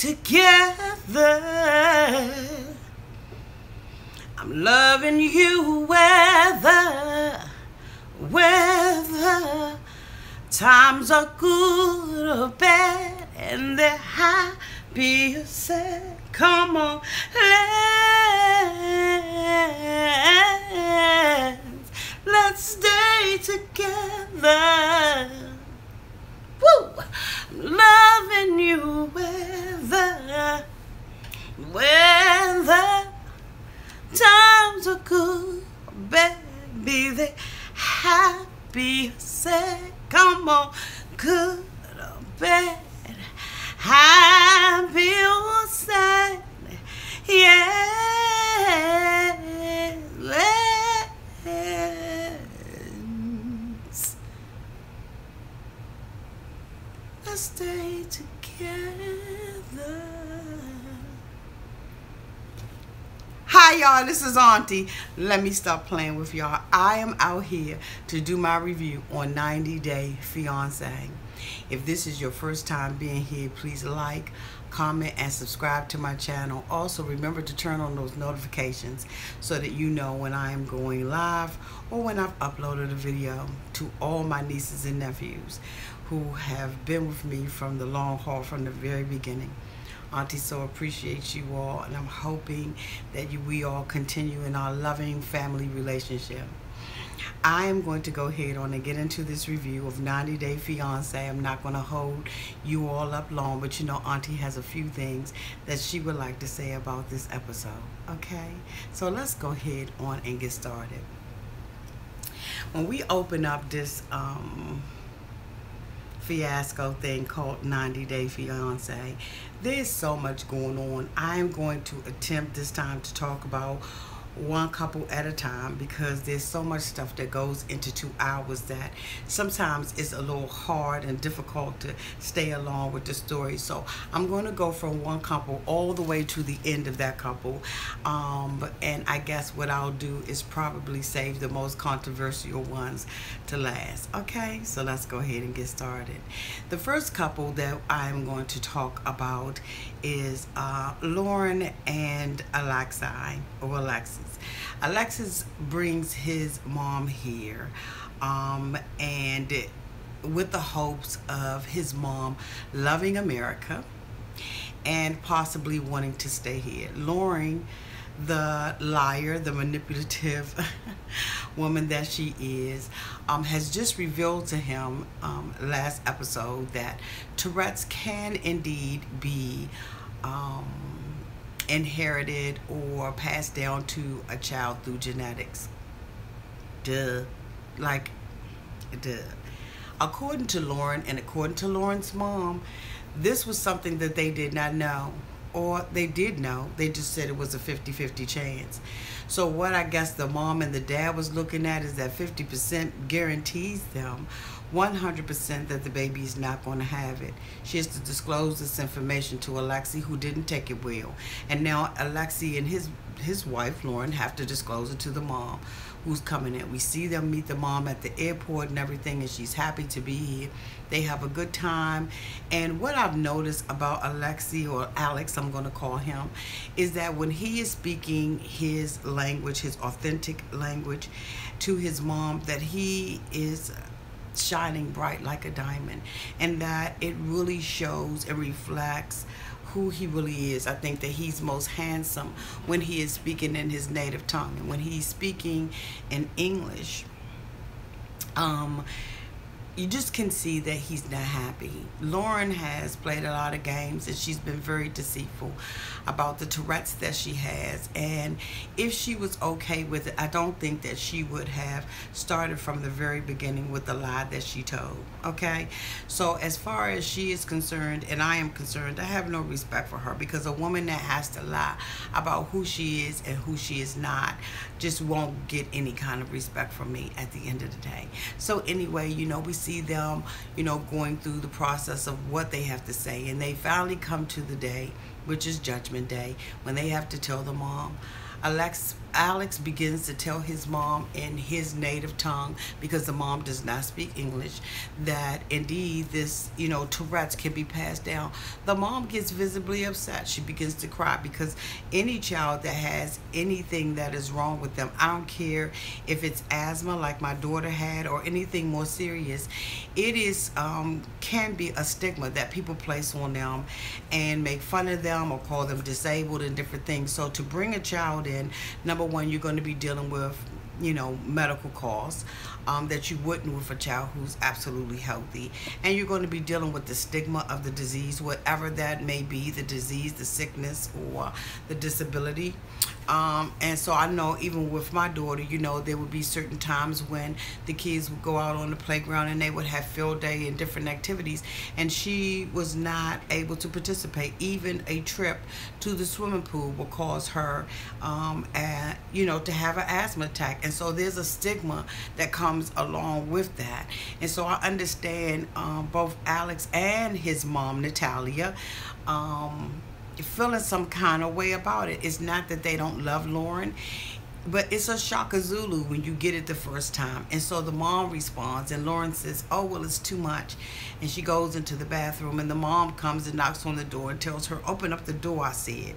together. I'm loving you whether times are good or bad, and they're happy or sad. Come on, let's stay together. Woo! I'm loving you whether times are good or bad, be they happy or sad. Come on, good or bad, happy or sad. Yes, let's stay together. Hi y'all, this is Auntie. Let me stop playing with y'all. I am out here to do my review on 90 Day Fiance. If this is your first time being here, please like, comment, and subscribe to my channel. Also, remember to turn on those notifications so that you know when I am going live or when I've uploaded a video. To all my nieces and nephews who have been with me from the long haul, from the very beginning, Auntie so appreciates you all, and I'm hoping that we all continue in our loving family relationship. I am going to go ahead on and get into this review of 90 Day Fiance. I'm not going to hold you all up long, but you know Auntie has a few things that she would like to say about this episode. Okay, so let's go ahead on and get started. When we open up this fiasco thing called 90 Day Fiance, there's so much going on. I'm going to attempt this time to talk about one couple at a time because there's so much stuff that goes into 2 hours that sometimes it's a little hard and difficult to stay along with the story. So I'm going to go from one couple all the way to the end of that couple, and I guess what I'll do is probably save the most controversial ones to last. Okay, so let's go ahead and get started. The first couple that I'm going to talk about is Loren and ALEXI, or Alexis. Alexis brings his mom here, and with the hopes of his mom loving America and possibly wanting to stay here. Loren, the liar, the manipulative woman that she is, has just revealed to him last episode that Tourette's can indeed be inherited or passed down to a child through genetics. Duh. Like, duh. According to Loren and according to Loren's mom, this was something that they did not know. Or they did know, they just said it was a 50-50 chance. So what I guess the mom and the dad was looking at is that 50% guarantees them 100% that the baby is not going to have it. She has to disclose this information to ALEXI, who didn't take it well. And now ALEXI and his wife, Loren, have to disclose it to the mom who's coming in. We see them meet the mom at the airport and everything, and she's happy to be here. They have a good time. And what I've noticed about ALEXI, or Alex, I'm going to call him, is that when he is speaking his language, his authentic language, to his mom, that he is shining bright like a diamond, and that it really shows and reflects who he really is. I think that he's most handsome when he is speaking in his native tongue, and when he's speaking in English, you just can see that he's not happy. Loren has played a lot of games, and she's been very deceitful about the Tourette's that she has. And if she was okay with it, I don't think that she would have started from the very beginning with the lie that she told. Okay? So as far as she is concerned, and I am concerned, I have no respect for her, because a woman that has to lie about who she is and who she is not just won't get any kind of respect from me at the end of the day. So anyway, you know, we see them, you know, going through the process of what they have to say, and they finally come to the day, which is Judgment Day, when they have to tell the mom. Alex begins to tell his mom in his native tongue, because the mom does not speak English, that indeed this, Tourette's can be passed down. The mom gets visibly upset. She begins to cry, because any child that has anything that is wrong with them, I don't care if it's asthma like my daughter had or anything more serious, it is can be a stigma that people place on them and make fun of them or call them disabled and different things. So to bring a child in, number one, you're going to be dealing with medical costs that you wouldn't with a child who's absolutely healthy, and you're going to be dealing with the stigma of the disease, whatever that may be, the disease, the sickness, or the disability. And so I know even with my daughter, there would be certain times when the kids would go out on the playground and they would have field day and different activities, and she was not able to participate. Even a trip to the swimming pool will cause her to have an asthma attack. And so there's a stigma that comes along with that. And so I understand both Alex and his mom, Natalia, feeling some kind of way about it. It's not that they don't love Loren, but it's a shock of Zulu when you get it the first time. And so the mom responds, and Loren says, oh, well, it's too much. And she goes into the bathroom, and the mom comes and knocks on the door and tells her, open up the door, I said.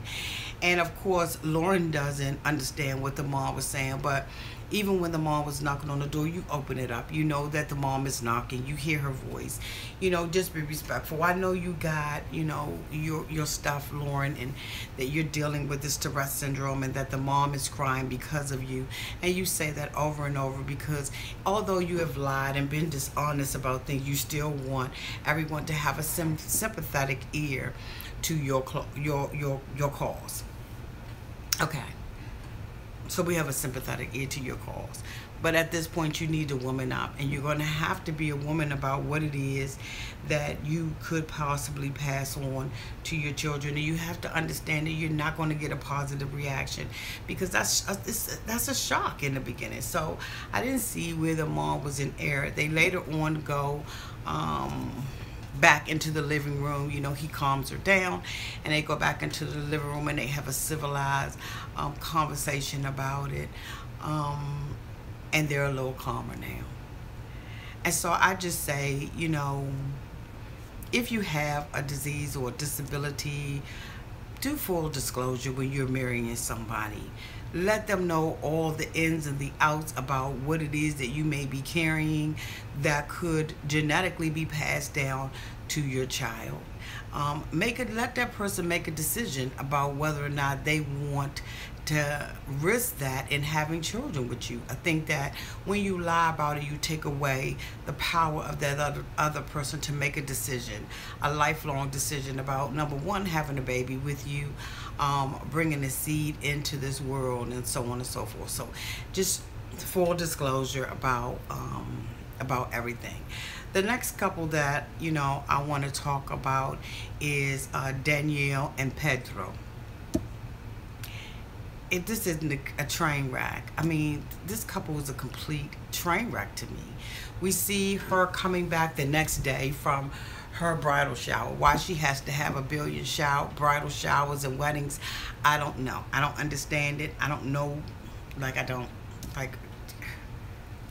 And of course, Loren doesn't understand what the mom was saying, but even when the mom was knocking on the door, you open it up. You know that the mom is knocking. You hear her voice. Just be respectful. I know you got, your stuff, Loren, and that you're dealing with this Tourette's syndrome, and that the mom is crying because of you. And you say that over and over, because although you have lied and been dishonest about things, you still want everyone to have a sympathetic ear to your cause. Okay. So we have a sympathetic ear to your cause. But at this point, you need to woman up, and you're going to have to be a woman about what it is that you could possibly pass on to your children. And you have to understand that you're not going to get a positive reaction, because that's a shock in the beginning. So I didn't see where the mom was in error. They later on go back into the living room. He calms her down, and they go back into the living room, and they have a civilized conversation about it, and they're a little calmer now. And so I just say, if you have a disease or a disability, do full disclosure when you're marrying somebody. Let them know all the ins and the outs about what it is that you may be carrying that could genetically be passed down to your child. Let that person make a decision about whether or not they want to risk that in having children with you. I think that when you lie about it, you take away the power of that other person to make a decision, a lifelong decision about, number one, having a baby with you, bringing a seed into this world, and so on and so forth. So just full disclosure about everything. The next couple that I want to talk about is Danielle and Pedro. If this isn't a train wreck, I mean, this couple is a complete train wreck to me. We see her coming back the next day from her bridal shower. Why she has to have a billion bridal showers and weddings, I don't know. I don't understand it. I don't know.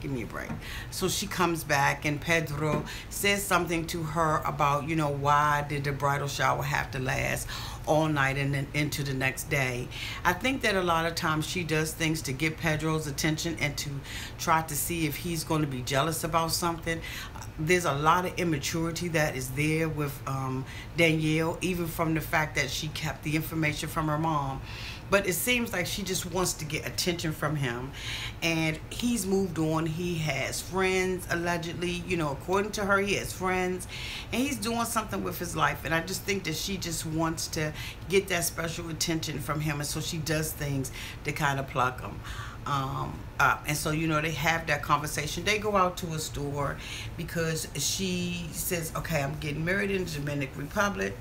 Give me a break. So she comes back, and Pedro says something to her about, why did the bridal shower have to last all night and then into the next day. I think that a lot of times she does things to get Pedro's attention and to try to see if he's going to be jealous about something. There's a lot of immaturity that is there with Danielle, even from the fact that she kept the information from her mom. But it seems like she just wants to get attention from him. And he's moved on. He has friends, allegedly. According to her, he has friends. And he's doing something with his life. And I just think that she just wants to get that special attention from him. And so she does things to kind of pluck him up. And so, they have that conversation. They go out to a store because she says, okay, I'm getting married in the Dominican Republic,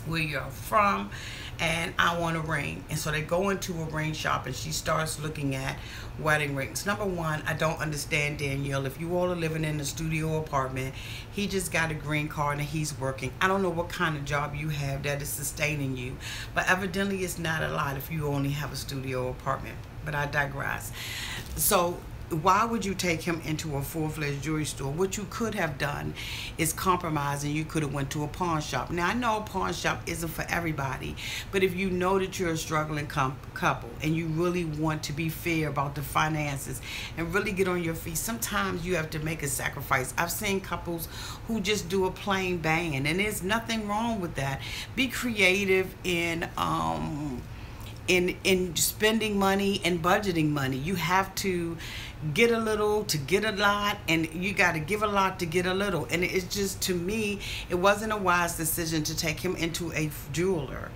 where you're from, and I want a ring. And so they go into a ring shop, and she starts looking at wedding rings. Number one, I don't understand Danielle. If you all are living in a studio apartment, he just got a green card and he's working. I don't know what kind of job you have that is sustaining you, but evidently it's not a lot if you only have a studio apartment. But I digress. So why would you take him into a full-fledged jewelry store? What you could have done is compromise, and you could have went to a pawn shop. Now, I know a pawn shop isn't for everybody, but if you know that you're a struggling couple and you really want to be fair about the finances and really get on your feet, sometimes you have to make a sacrifice. I've seen couples who just do a plain band, and there's nothing wrong with that. Be creative in spending money and budgeting money. You have to get a little to get a lot, and you got to give a lot to get a little. And it's just, to me, it wasn't a wise decision to take him into a jeweler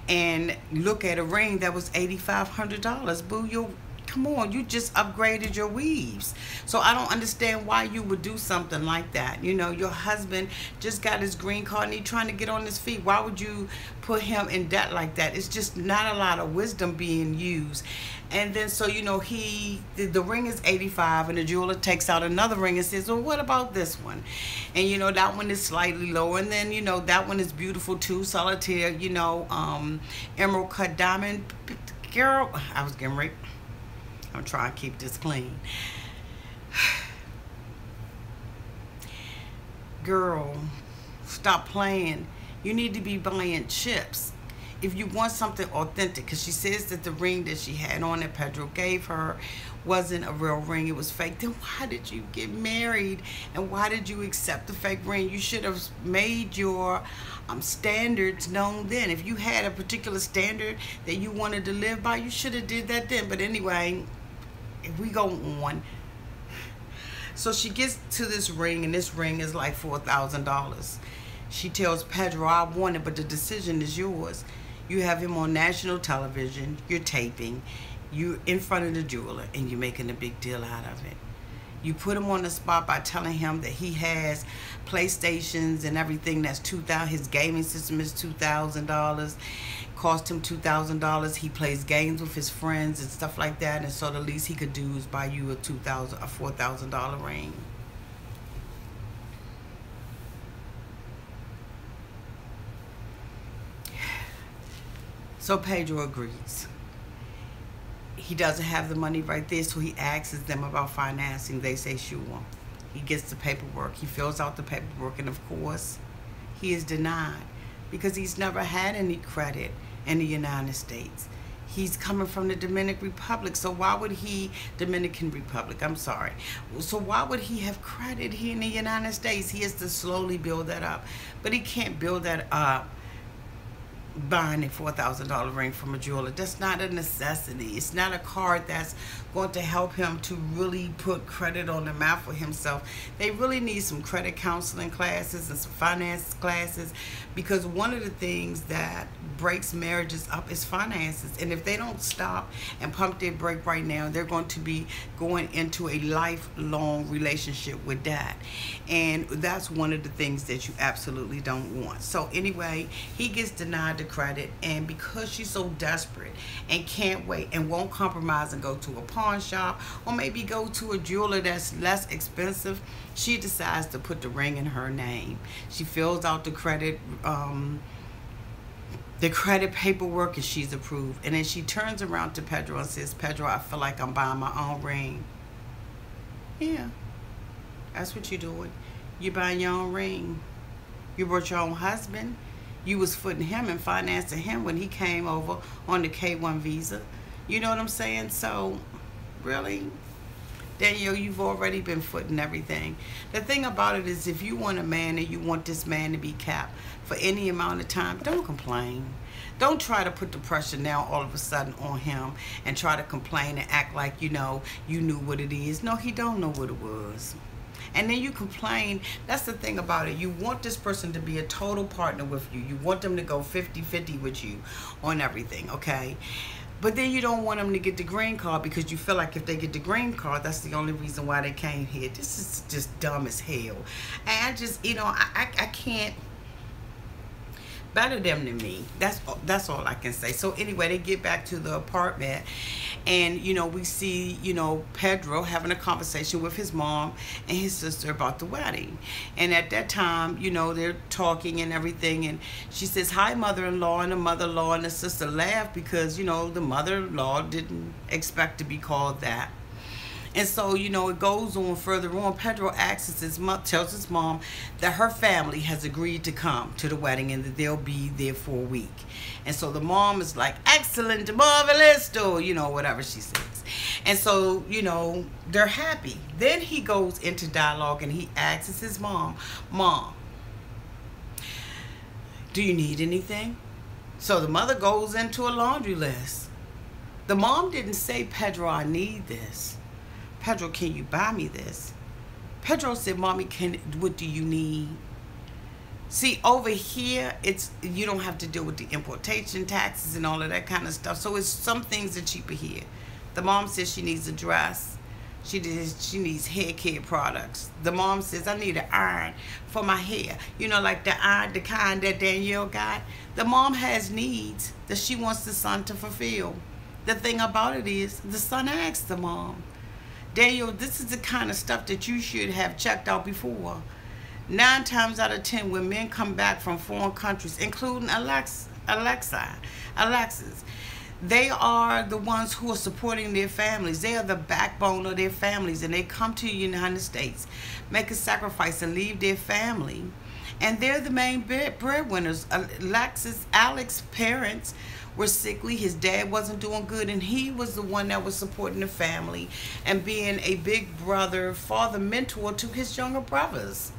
and look at a ring that was $8,500. Boo, come on, you just upgraded your weaves. So I don't understand why you would do something like that. You know, your husband just got his green card and he's trying to get on his feet. Why would you put him in debt like that? It's just not a lot of wisdom being used. And then, so, you know, the ring is $85, and the jeweler takes out another ring and says, well, what about this one? And, you know, that one is slightly lower. And then, you know, that one is beautiful too, solitaire, you know, emerald cut diamond. Girl, I was getting ready. I'm trying to keep this clean. Girl, stop playing. You need to be buying chips. If you want something authentic, because she says that the ring that she had on that Pedro gave her wasn't a real ring, it was fake, then why did you get married? And why did you accept the fake ring? You should have made your standards known then. If you had a particular standard that you wanted to live by, you should have did that then. But anyway, if we go on, so she gets to this ring, and this ring is like $4,000. She tells Pedro, I want it, but the decision is yours. You have him on national television, you're taping, you're in front of the jeweler, and you're making a big deal out of it. You put him on the spot by telling him that he has PlayStations and everything that's $2,000. His gaming system is $2,000. Cost him $2,000. He plays games with his friends and stuff like that. And so the least he could do is buy you a $4,000 ring. So Pedro agrees. He doesn't have the money right there, so he asks them about financing. They say sure. He gets the paperwork. He fills out the paperwork, and of course, he is denied because he's never had any credit in the United States. He's coming from the Dominican Republic, so why would he, Dominican Republic, I'm sorry. So why would he have credit here in the United States? He has to slowly build that up, but he can't build that up buying a $4,000 ring from a jeweler. That's not a necessity. It's not a card that's going to help him to really put credit on the map for himself. They really need some credit counseling classes and some finance classes, because one of the things that breaks marriages up is finances. And if they don't stop and pump their brake right now, they're going to be going into a lifelong relationship with that. And that's one of the things that you absolutely don't want. So anyway, he gets denied the credit, and because she's so desperate and can't wait and won't compromise and go to a pawn shop or maybe go to a jeweler that's less expensive, she decides to put the ring in her name. She fills out the credit paperwork, and she's approved. And then she turns around to Pedro and says, Pedro, I feel like I'm buying my own ring. Yeah, that's what you're doing. You're buying your own ring. You brought your own husband. You was footing him and financing him when he came over on the K-1 visa. You know what I'm saying? So, really, Danielle, you've already been footing everything. The thing about it is, if you want a man and you want this man to be capped for any amount of time, don't complain. Don't try to put the pressure now all of a sudden on him and try to complain and act like, you know, you knew what it is. No, he don't know what it was. And then you complain. That's the thing about it. You want this person to be a total partner with you. You want them to go 50-50 with you on everything, okay? But then you don't want them to get the green card, because you feel like if they get the green card, that's the only reason why they came here. This is just dumb as hell. And I just, you know, I can't. Better them than me. That's all I can say. So anyway, they get back to the apartment, and we see Pedro having a conversation with his mom and his sister about the wedding. And at that time, they're talking and everything, and she says, "Hi, mother-in-law," and the mother-in-law and the sister laugh because the mother-in-law didn't expect to be called that. And so, it goes on further on. Pedro tells his mom that her family has agreed to come to the wedding and that they'll be there for a week. And so the mom is like, "Excellent, marvelous," or, whatever she says. And so, they're happy. Then he goes into dialogue and he asks his mom, "Mom, do you need anything?" So the mother goes into a laundry list. The mom didn't say, "Pedro, I need this." "Pedro, can you buy me this?" Pedro said, "Mommy, what do you need?" See, over here, you don't have to deal with the importation taxes and all of that kind of stuff. So it's some things are cheaper here. The mom says she needs a dress. She needs hair care products. The mom says, "I need an iron for my hair." Like the iron, the kind that Danielle got. The mom has needs that she wants the son to fulfill. The thing about it is, the son asked the mom, "Daniel, this is the kind of stuff that you should have checked out before." 9 times out of 10, when men come back from foreign countries, including Alexis, they are the ones who are supporting their families. They are the backbone of their families, and they come to the United States, make a sacrifice, and leave their family. And they're the main breadwinners. Alex's parents were sickly. His dad wasn't doing good, and he was the one that was supporting the family and being a big brother, father, mentor to his younger brothers.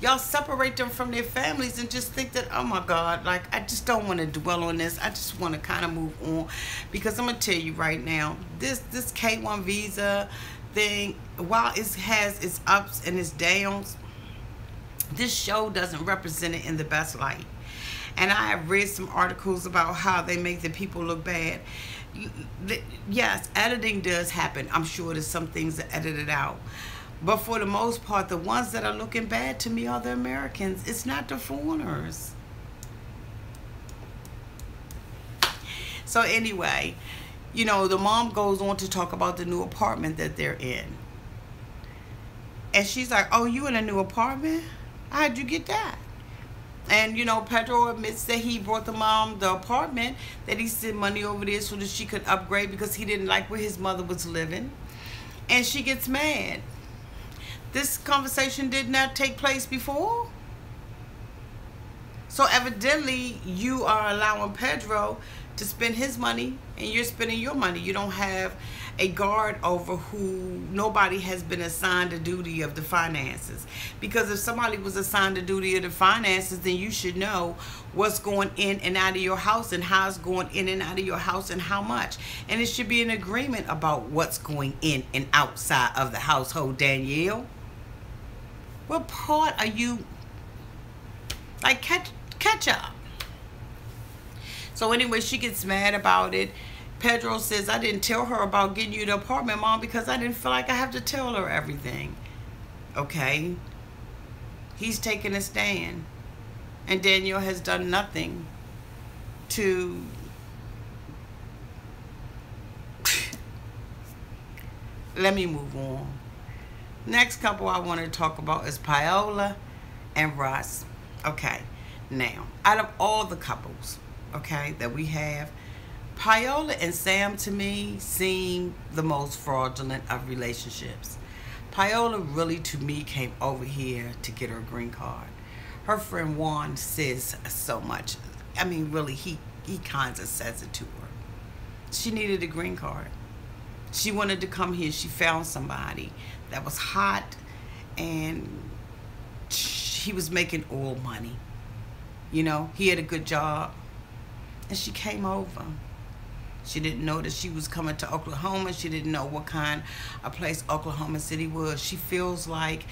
Y'all separate them from their families and just think that, oh my God, like, I just don't want to dwell on this. I just want to kind of move on, because I'm going to tell you right now, this K1 visa thing, while it has its ups and its downs, this show doesn't represent it in the best light. And I have read some articles about how they make the people look bad. Yes, editing does happen. I'm sure there's some things that edited out. But for the most part, the ones that are looking bad to me are the Americans. It's not the foreigners. So anyway, the mom goes on to talk about the new apartment that they're in. And she's like, "Oh, you in a new apartment? How'd you get that?" And, Pedro admits that he brought the mom the apartment, that he sent money over there so that she could upgrade because he didn't like where his mother was living. And she gets mad. This conversation did not take place before. So evidently, you are allowing Pedro to spend his money and you're spending your money. You don't have a guard over who nobody has been assigned the duty of the finances. Because if somebody was assigned the duty of the finances, then you should know what's going in and out of your house and how it's going in and out of your house and how much. And it should be an agreement about what's going in and outside of the household. Danielle, what part are you, like, catch up? So anyway, she gets mad about it. Pedro says, "I didn't tell her about getting you the apartment, Mom, because I didn't feel like I have to tell her everything." Okay. He's taking a stand. And Danielle has done nothing to... Let me move on. Next couple I want to talk about is Paola and Russ. Okay. Now, out of all the couples, okay, that we have, Paola and Sam, to me, seem the most fraudulent of relationships. Paola really, to me, came over here to get her green card. Her friend Juan says so much. I mean, really, he kind of says it to her. She needed a green card. She wanted to come here. She found somebody that was hot, and he was making oil money. He had a good job. And she came over. She didn't know that she was coming to Oklahoma. She didn't know what kind of place Oklahoma City was. She feels like,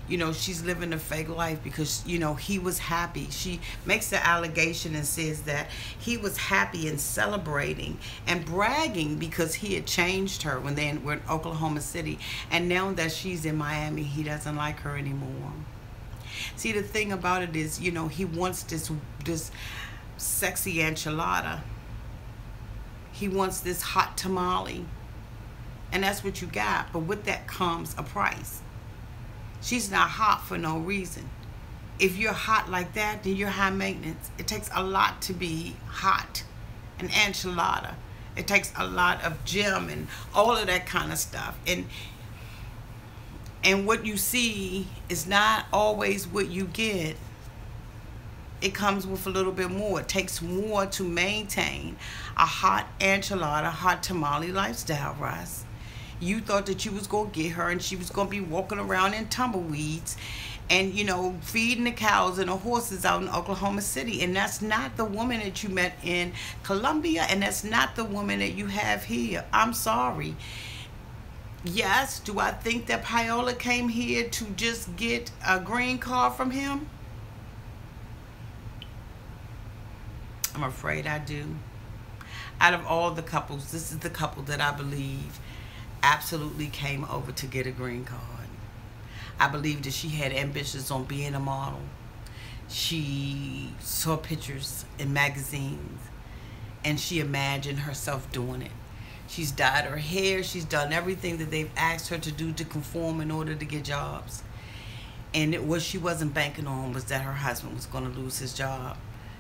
she's living a fake life because, he was happy. She makes the allegation and says that he was happy and celebrating and bragging because he had changed her when they were in Oklahoma City. And now that she's in Miami, he doesn't like her anymore. See, the thing about it is, you know, he wants this sexy enchilada. He wants this hot tamale. And that's what you got. But with that comes a price. She's not hot for no reason. If you're hot like that, then you're high maintenance. It takes a lot to be hot. An enchilada. It takes a lot of gym and all of that kind of stuff. And what you see is not always what you get. It comes with a little bit more. It takes more to maintain a hot enchilada, hot tamale lifestyle, Russ. You thought that you was going to get her and she was going to be walking around in tumbleweeds and, you know, feeding the cows and the horses out in Oklahoma City. And that's not the woman that you met in Colombia, and that's not the woman that you have here. I'm sorry. Yes, do I think that Paola came here to just get a green card from him? I'm afraid I do. Out of all the couples, this is the couple that I believe absolutely came over to get a green card. I believe that she had ambitions on being a model. She saw pictures in magazines and she imagined herself doing it. She's dyed her hair. She's done everything that they've asked her to do to conform in order to get jobs. And what she wasn't banking on was that her husband was going to lose his job.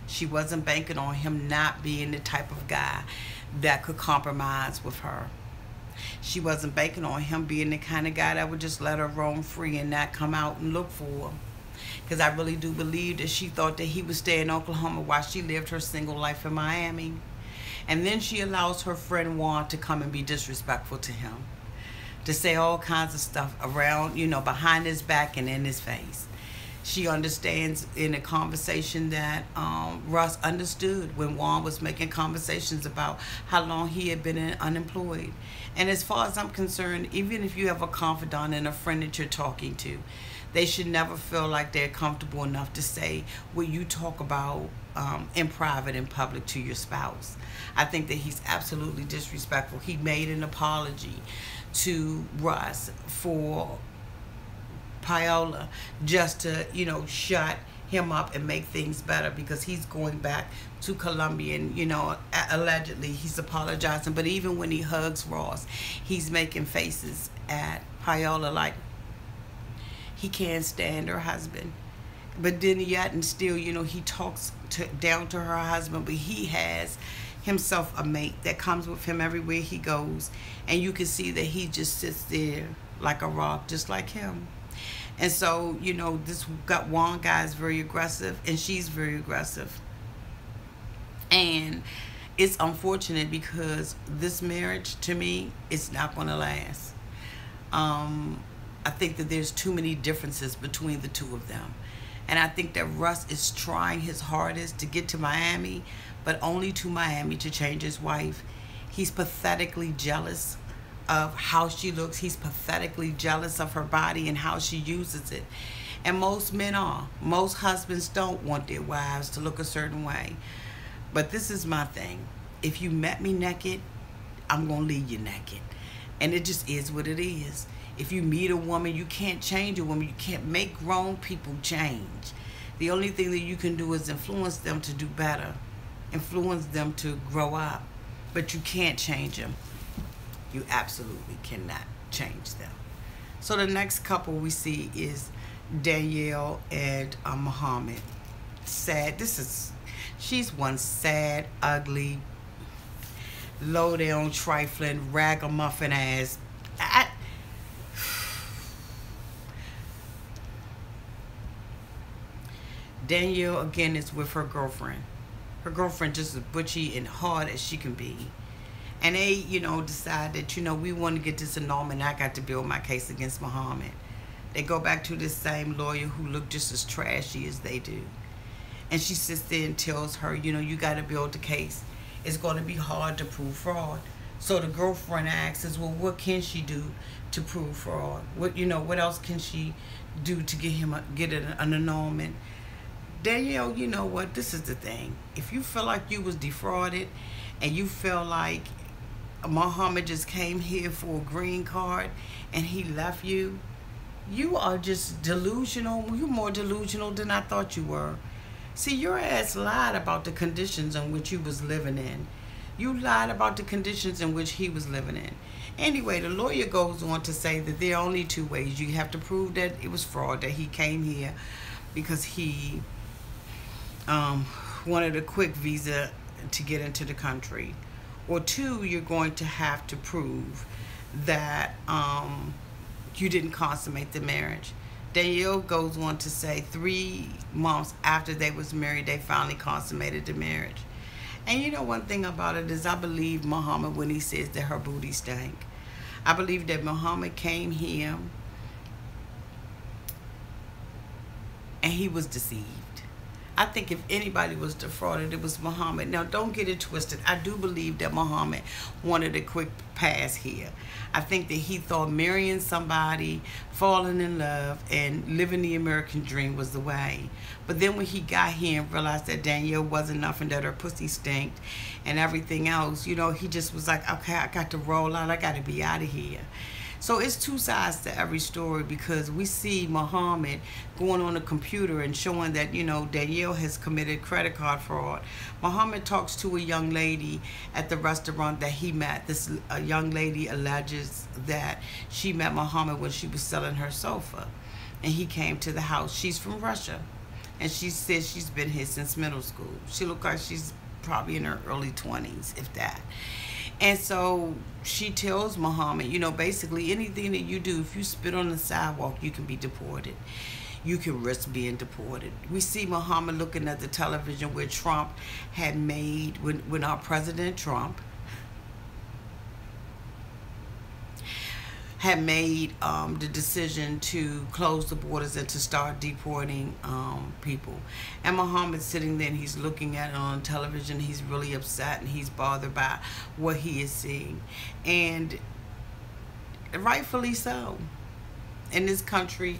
She wasn't banking on him not being the type of guy that could compromise with her. She wasn't banking on him being the kind of guy that would just let her roam free and not come out and look for her. Because I really do believe that she thought that he would stay in Oklahoma while she lived her single life in Miami. And then she allows her friend Juan to come and be disrespectful to him. To say all kinds of stuff around, you know, behind his back and in his face. She understands in a conversation that Russ understood when Juan was making conversations about how long he had been unemployed. And as far as I'm concerned, even if you have a confidant and a friend that you're talking to, they should never feel like they're comfortable enough to say what you talk about in private, in public to your spouse. I think that he's absolutely disrespectful. He made an apology to Russ for Paola just to, you know, shut him up and make things better, because he's going back to Colombia and, you know, allegedly he's apologizing. But even when he hugs Ross, he's making faces at Paola like he can't stand her husband. But then yet and still, you know, he talks down to her husband, but he has himself a mate that comes with him everywhere he goes. And you can see that he just sits there like a rock, just like him. And so, you know, this Juan guy is very aggressive and she's very aggressive. And it's unfortunate because this marriage, to me, it's not going to last. I think that there's too many differences between the two of them. And I think that Russ is trying his hardest to get to Miami, but only to Miami to change his wife. He's pathetically jealous of how she looks. He's pathetically jealous of her body and how she uses it. And most men are. Most husbands don't want their wives to look a certain way. But this is my thing. If you met me naked, I'm going to leave you naked. And it just is what it is. If you meet a woman, you can't change a woman. You can't make grown people change. The only thing that you can do is influence them to do better. Influence them to grow up. But you can't change them. You absolutely cannot change them. So the next couple we see is Danielle and Mohamed. Sad. She's one sad, ugly, low down, trifling, ragamuffin ass. Danielle again is with her girlfriend. Her girlfriend just as butchy and hard as she can be. And they, you know, decide that, you know, we want to get this annulment. I got to build my case against Mohamed. They go back to this same lawyer who looked just as trashy as they do. And she sits there and tells her, you know, you got to build the case. It's going to be hard to prove fraud. So the girlfriend asks, well, what can she do to prove fraud? What, you know, what else can she do to get an annulment? Danielle, you know what? This is the thing. If you feel like you was defrauded and you feel like Mohamed just came here for a green card and he left you, You are just delusional. You're more delusional than I thought you were. See, your ass lied about the conditions in which you was living in. You lied about the conditions in which he was living in. Anyway, the lawyer goes on to say that there are only two ways. You have to prove that it was fraud, that he came here because he wanted a quick visa to get into the country. Or two, you're going to have to prove that you didn't consummate the marriage. Danielle goes on to say 3 months after they was married, they finally consummated the marriage. And you know, one thing about it is I believe Mohamed when he says that her booty stank. I believe that Mohamed came here and he was deceived. I think if anybody was defrauded, it was Mohamed. Now, don't get it twisted. I do believe that Mohamed wanted a quick pass here. I think that he thought marrying somebody, falling in love, and living the American dream was the way. But then when he got here and realized that Danielle wasn't nothing, that her pussy stinked and everything else, you know, he just was like, okay, I got to roll out. I got to be out of here. So it's two sides to every story, because we see Mohamed going on the computer and showing that, you know, Danielle has committed credit card fraud. Mohamed talks to a young lady at the restaurant that he met. This young lady alleges that she met Mohamed when she was selling her sofa, and he came to the house. She's from Russia, and she says she's been here since middle school. She looks like she's probably in her early 20s, if that. And so she tells Mohamed, you know, basically anything that you do, if you spit on the sidewalk, you can be deported. You can risk being deported. We see Mohamed looking at the television where Trump had made, when our President Trump had made the decision to close the borders and to start deporting people. And Mohamed's sitting there and he's looking at it on television. He's really upset and he's bothered by what he is seeing. And rightfully so. In this country,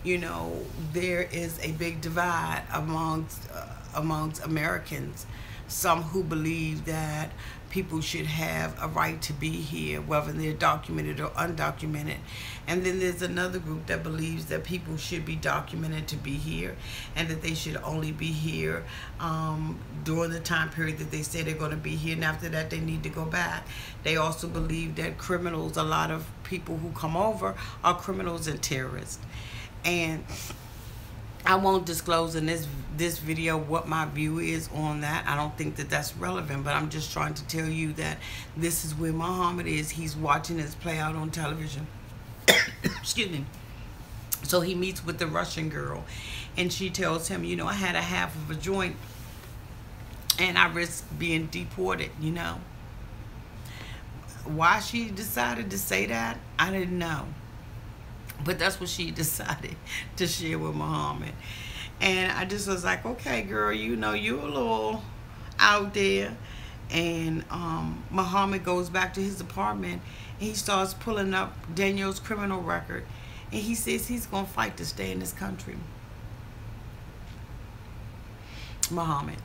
you know, there is a big divide amongst Americans. Some who believe that people should have a right to be here, whether they're documented or undocumented. And then there's another group that believes that people should be documented to be here, and that they should only be here during the time period that they say they're going to be here, and after that they need to go back. They also believe that criminals, a lot of people who come over are criminals and terrorists. And I won't disclose in this video what my view is on that. I don't think that that's relevant, but I'm just trying to tell you that this is where Mohamed is. He's watching this play out on television. Excuse me. So he meets with the Russian girl, and she tells him, you know, I had a half of a joint and I risk being deported, you know. Why she decided to say that, I didn't know. But that's what she decided to share with Mohamed. And I just was like, okay, girl, you know, you're a little out there. And Mohamed goes back to his apartment and he starts pulling up Danielle's criminal record. And he says he's going to fight to stay in this country. Mohamed.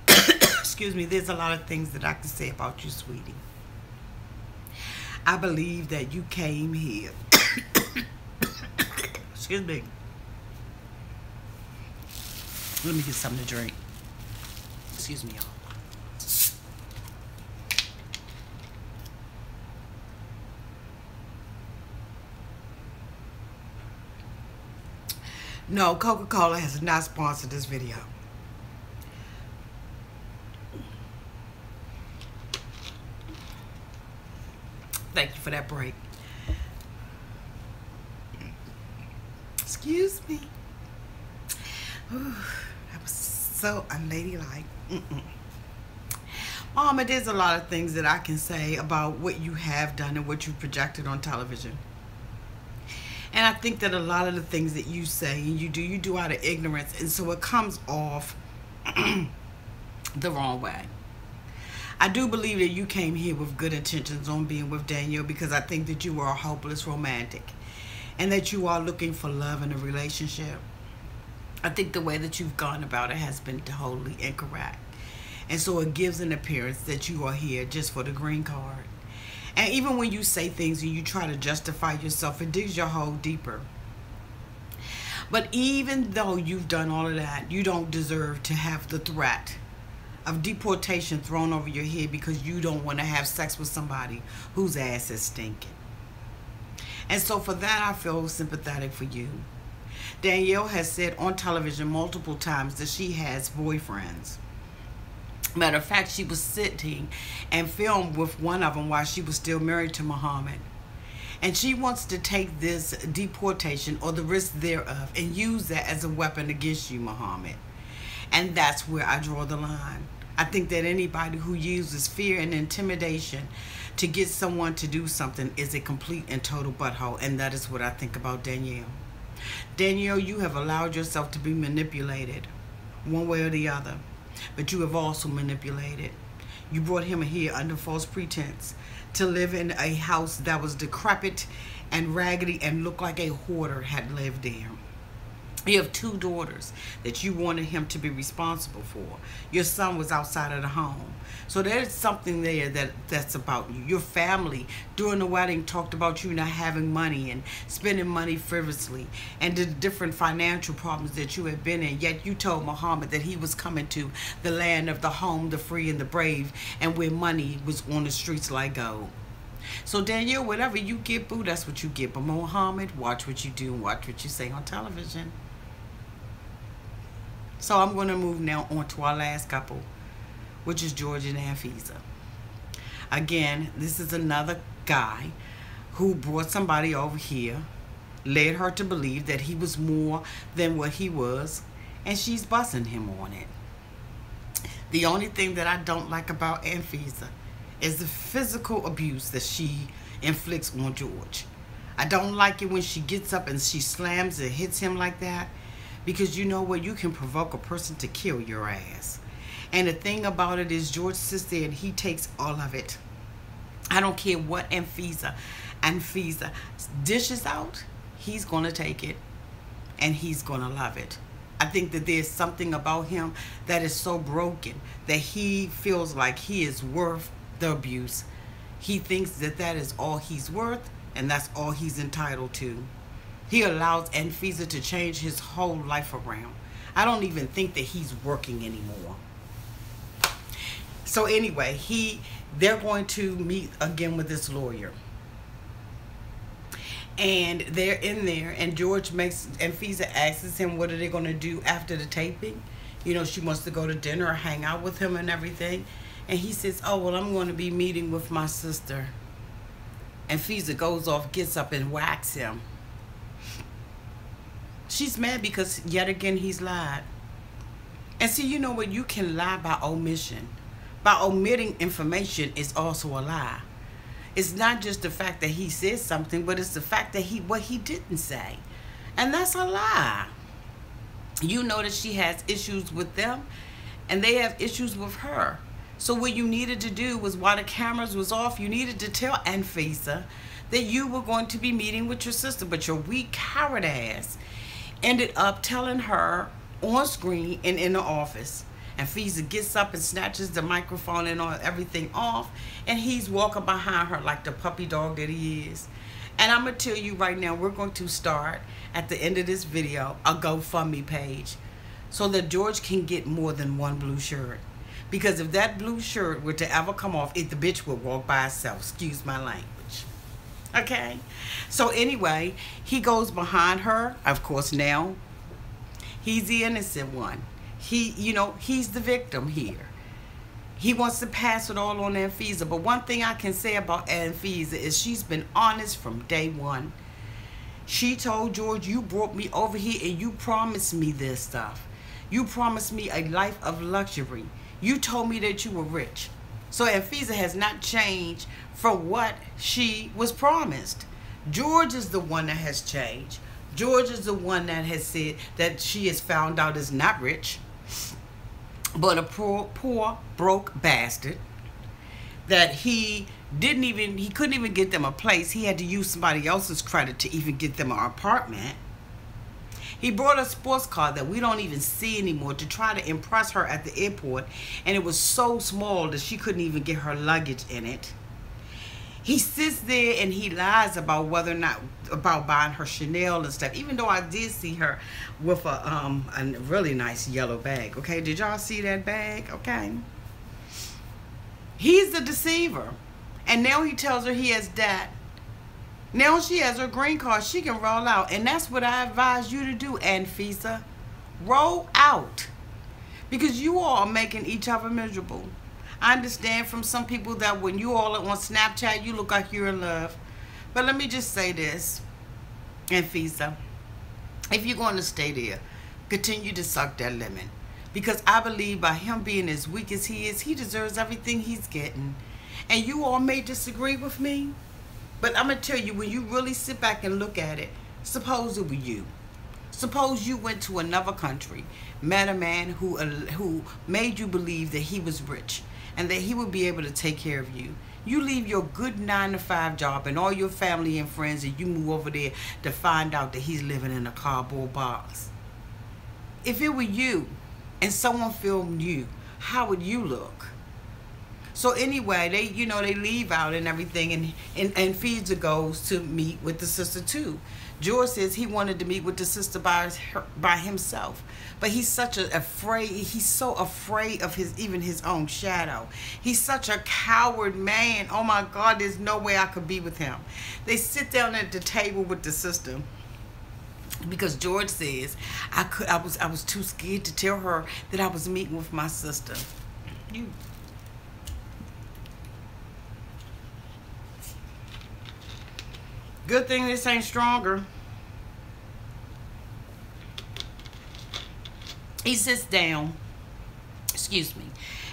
Excuse me, there's a lot of things that I can say about you, sweetie. I believe that you came here. Excuse me. Let me get something to drink. Excuse me, y'all. No, Coca-Cola has not sponsored this video. Thank you for that break. Excuse me. Ooh, that was so unladylike. Mama, there's a lot of things that I can say about what you have done and what you projected on television. And I think that a lot of the things that you say and you do out of ignorance. And so it comes off the wrong way. I do believe that you came here with good intentions on being with Danielle, because I think that you are a hopeless romantic and that you are looking for love in a relationship. I think the way that you've gone about it has been totally incorrect. And so it gives an appearance that you are here just for the green card. And even when you say things and you try to justify yourself, it digs your hole deeper. But even though you've done all of that, you don't deserve to have the threat of deportation thrown over your head because you don't want to have sex with somebody whose ass is stinking. And so for that, I feel sympathetic for you. Danielle has said on television multiple times that she has boyfriends. Matter of fact, she was sitting and filmed with one of them while she was still married to Mohammed. And she wants to take this deportation or the risk thereof and use that as a weapon against you, Mohammed. And that's where I draw the line. I think that anybody who uses fear and intimidation to get someone to do something is a complete and total butthole. And that is what I think about Danielle. Danielle, you have allowed yourself to be manipulated one way or the other. But you have also manipulated. You brought him here under false pretense to live in a house that was decrepit and raggedy and looked like a hoarder had lived there. You have 2 daughters that you wanted him to be responsible for. Your son was outside of the home. So there's something there that's about you. Your family during the wedding talked about you not having money and spending money frivolously and the different financial problems that you had been in. Yet you told Mohammed that he was coming to the land of the home, the free and the brave, and where money was on the streets like gold. So Danielle, whatever you get, boo, that's what you get. But Mohammed, watch what you do and watch what you say on television. So I'm going to move now on to our last couple, which is George and Anfisa. Again, this is another guy who brought somebody over here, led her to believe that he was more than what he was, and she's busting him on it. The only thing that I don't like about Anfisa is the physical abuse that she inflicts on George. I don't like it when she gets up and she slams and hits him like that. Because you know what? You can provoke a person to kill your ass. And the thing about it is George sits there and he takes all of it. I don't care what Anfisa dishes out. He's going to take it. And he's going to love it. I think that there's something about him that is so broken that he feels like he is worth the abuse. He thinks that that is all he's worth. And that's all he's entitled to. He allows Anfisa to change his whole life around. I don't even think that he's working anymore. So anyway, they're going to meet again with this lawyer. And they're in there, and Anfisa asks him what are they going to do after the taping. You know, she wants to go to dinner or hang out with him and everything. And he says, oh, well, I'm going to be meeting with my sister. Anfisa goes off, gets up and whacks him. She's mad because yet again he's lied. And see, you know what? You can lie by omission. By omitting information is also a lie. It's not just the fact that he said something, but it's the fact that what he didn't say. And that's a lie. You know that she has issues with them and they have issues with her. So what you needed to do was, while the cameras was off, you needed to tell Anfisa that you were going to be meeting with your sister, but your weak coward ass ended up telling her on screen and in the office. And Anfisa gets up and snatches the microphone and everything off, and he's walking behind her like the puppy dog that he is. And I'm going to tell you right now, we're going to start at the end of this video a GoFundMe page so that George can get more than one blue shirt. Because if that blue shirt were to ever come off, the bitch would walk by herself. Excuse my language. Okay? So anyway, he goes behind her. Of course, now he's the innocent one. He's the victim here. He wants to pass it all on Anfisa. But one thing I can say about Anfisa is she's been honest from day one. She told George, you brought me over here and you promised me this stuff. You promised me a life of luxury. You told me that you were rich. So Anfisa has not changed from what she was promised. George is the one that has changed. George is the one that has said that she has found out is not rich, but a poor, broke bastard. That he couldn't even get them a place. He had to use somebody else's credit to even get them an apartment. He brought a sports car that we don't even see anymore to try to impress her at the airport. And it was so small that she couldn't even get her luggage in it. He sits there and he lies about whether or not about buying her Chanel and stuff, even though I did see her with a really nice yellow bag. Okay, did y'all see that bag? Okay, he's the deceiver, and now he tells her he has debt. Now she has her green card, she can roll out, and that's what I advise you to do, Anfisa. Roll out, because you all are making each other miserable. I understand from some people that when you all are on Snapchat, you look like you're in love. But let me just say this, Anfisa, if you're going to stay there, continue to suck that lemon. Because I believe by him being as weak as he is, he deserves everything he's getting. And you all may disagree with me, but I'm going to tell you, when you really sit back and look at it, suppose it were you. Suppose you went to another country, met a man who made you believe that he was rich and that he would be able to take care of you. You leave your good 9-to-5 job and all your family and friends, and you move over there to find out that he's living in a cardboard box. If it were you and someone filmed you, how would you look? So anyway, they leave out and everything, and Fiza goes to meet with the sister too. George says he wanted to meet with the sister by himself, but he's so afraid of even his own shadow. He's such a coward man. Oh my God, there's no way I could be with him. They sit down at the table with the sister, because George says I was too scared to tell her that I was meeting with my sister. Good thing this ain't stronger. He sits down, excuse me.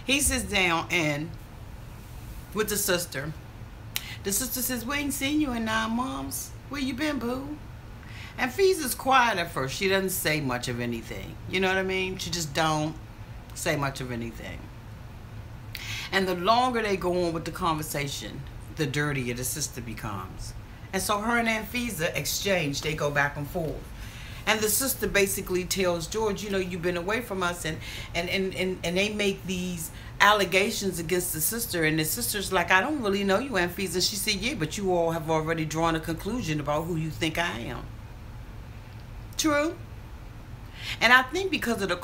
He sits down and with the sister. The sister says, we ain't seen you in 9 months. Where you been, boo? And Fiza's quiet at first. She doesn't say much of anything. You know what I mean? She just don't say much of anything. And the longer they go on with the conversation, the dirtier the sister becomes. And so her and Aunt Fiza exchange, they go back and forth. And the sister basically tells George, you know, you've been away from us, and they make these allegations against the sister, and the sister's like, I don't really know you, Aunt Fiza. She said, yeah, but you all have already drawn a conclusion about who you think I am. True. And I think because of the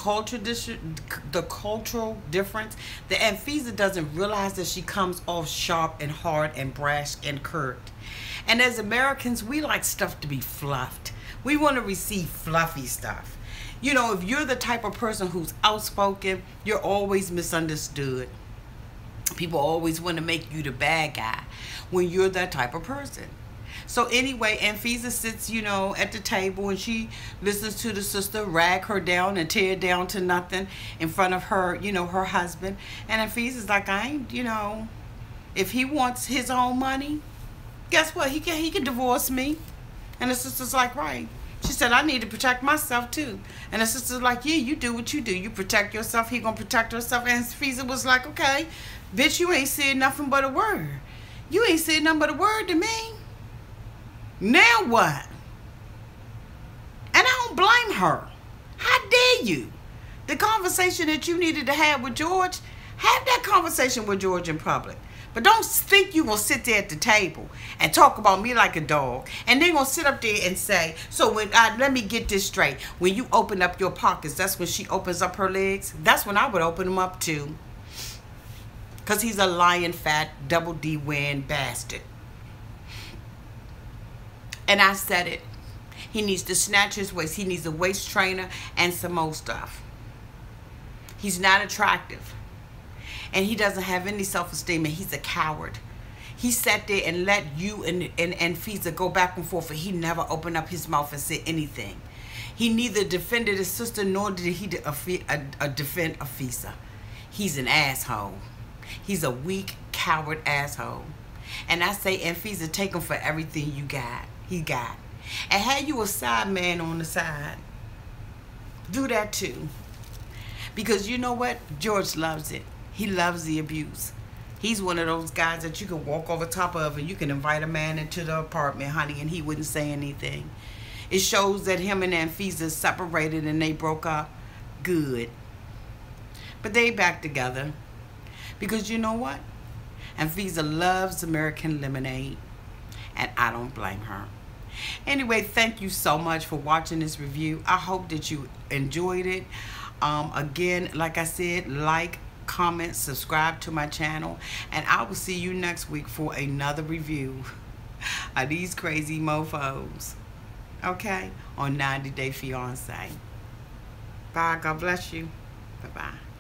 cultural difference, the Aunt Fiza doesn't realize that she comes off sharp and hard and brash and curt. And as Americans, we like stuff to be fluffed. We want to receive fluffy stuff. You know, if you're the type of person who's outspoken, you're always misunderstood. People always want to make you the bad guy when you're that type of person. So anyway, Aunt Fiza sits, you know, at the table, and she listens to the sister rag her down and tear down to nothing in front of her, you know, her husband. And Aunt Fiza's like, I ain't, you know, if he wants his own money, guess what? He can divorce me. And the sister's like, right. She said, I need to protect myself too. And the sister's like, yeah, you do what you do. You protect yourself. He gonna protect herself. And Fiza was like, okay, bitch, you ain't said nothing but a word. You ain't said nothing but a word to me. Now what? And I don't blame her. How dare you? The conversation that you needed to have with George, have that conversation with George in public. But don't think you gonna sit there at the table and talk about me like a dog, and then gonna sit up there and say, so when let me get this straight, when you open up your pockets, that's when she opens up her legs? That's when I would open them up too. Because he's a lying, fat, double D wearing bastard. And I said it. He needs to snatch his waist. He needs a waist trainer and some more stuff. He's not attractive. And he doesn't have any self-esteem, and he's a coward. He sat there and let you and Fiza go back and forth, and he never opened up his mouth and said anything. He neither defended his sister, nor did he defend Fiza. He's an asshole. He's a weak, coward asshole. And I say, Aunt Fiza, take him for everything you got. He got. And had you a side man on the side, do that too. Because you know what? George loves it. He loves the abuse. He's one of those guys that you can walk over top of, and you can invite a man into the apartment, honey, and he wouldn't say anything. It shows that him and Aunt Fiza separated and they broke up. Good. But they back together. Because you know what? And Visa loves American lemonade, and I don't blame her. Anyway, thank you so much for watching this review. I hope that you enjoyed it. Again, like I said, like, comment, subscribe to my channel, and I will see you next week for another review of these crazy mofos, okay, on 90 Day Fiance. Bye. God bless you. Bye-bye.